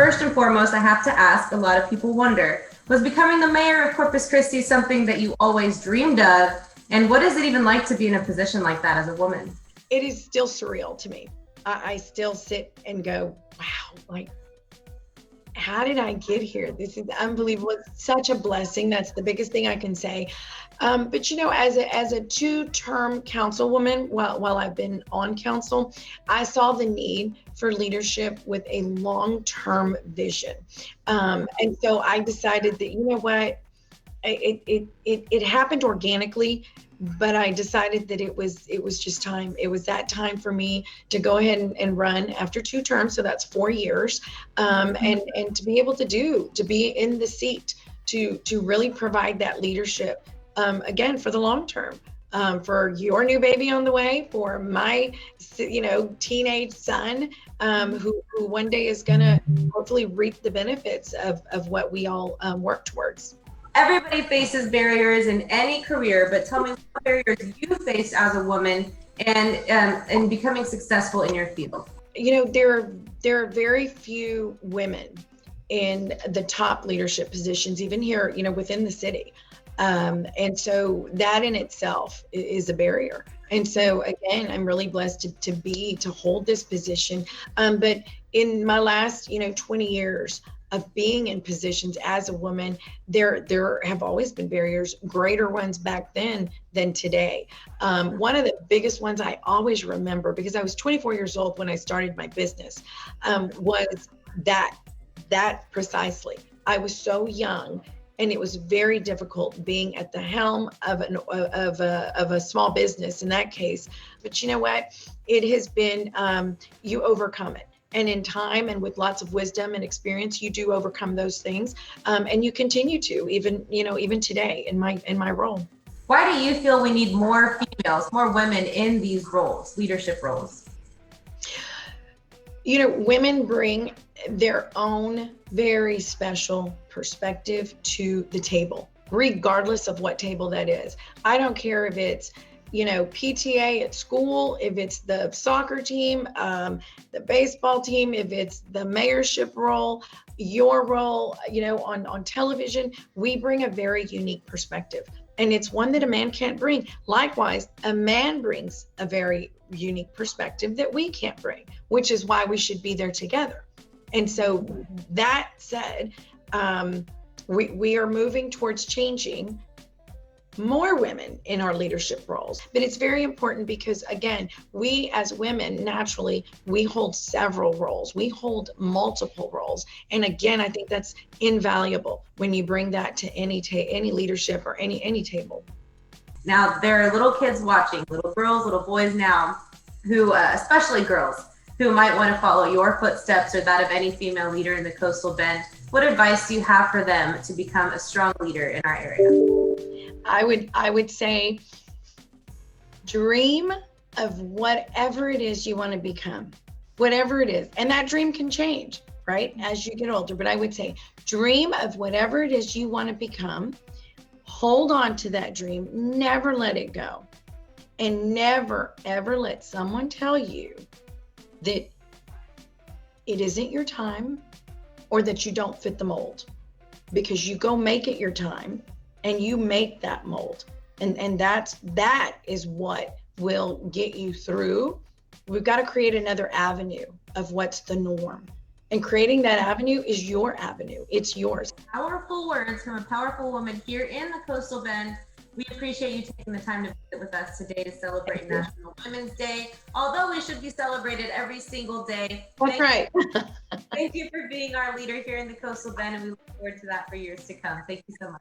First and foremost, I have to ask, a lot of people wonder, was becoming the mayor of Corpus Christi something that you always dreamed of? And what is it even like to be in a position like that as a woman? It is still surreal to me. I still sit and go, wow, like, how did I get here? This is unbelievable. It's such a blessing. That's the biggest thing I can say. But as a two-term councilwoman, while I've been on council, I saw the need for leadership with a long-term vision. And so I decided that, you know what, it happened organically, but I decided that it was just time. It was that time for me to go ahead and run after 2 terms. So that's 4 years. And to be able to be in the seat, to really provide that leadership, again, for the long term, for your new baby on the way, for my, teenage son, who one day is gonna hopefully reap the benefits of what we all work towards. Everybody faces barriers in any career, but tell me what barriers you faced as a woman and becoming successful in your field. There are very few women in the top leadership positions, even here, within the city. And so that in itself is a barrier. And so again, I'm really blessed to hold this position. But in my last, 20 years of being in positions as a woman, there have always been barriers, greater ones back then than today. One of the biggest ones I always remember, because I was 24 years old when I started my business, was that precisely. I was so young, and it was very difficult being at the helm of a small business in that case. But you know what? It has been, you overcome it. And in time and with lots of wisdom and experience, you do overcome those things. And you continue to, even today in my role. Why do you feel we need more females, more women in these roles, leadership roles? Women bring their own very special perspective to the table, regardless of what table that is. I don't care if it's, PTA at school, if it's the soccer team, the baseball team, if it's the mayorship role, your role, on television. We bring a very unique perspective, and it's one that a man can't bring. Likewise, a man brings a very unique perspective that we can't bring, which is why we should be there together. And so that said, we are moving towards changing more women in our leadership roles. But it's very important because, again, we as women, naturally, we hold several roles. We hold multiple roles. And again, I think that's invaluable when you bring that to any leadership or any table. Now, there are little kids watching, little girls, little boys now, who, especially girls, who might want to follow your footsteps or that of any female leader in the Coastal Bend. What advice do you have for them to become a strong leader in our area? I would say, dream of whatever it is you want to become, whatever it is. And that dream can change, right, as you get older. But I would say, dream of whatever it is you want to become. Hold on to that dream. Never let it go. And never, ever let someone tell you that it isn't your time or that you don't fit the mold, because you go make it your time and you make that mold. And that is what will get you through. We've got to create another avenue of what's the norm. And creating that avenue is your avenue. It's yours. Powerful words from a powerful woman here in the Coastal Bend. We appreciate you taking the time to visit with us today to celebrate National Women's Day, although we should be celebrated every single day. That's right. Thank you for being our leader here in the Coastal Bend, and we look forward to that for years to come. Thank you so much.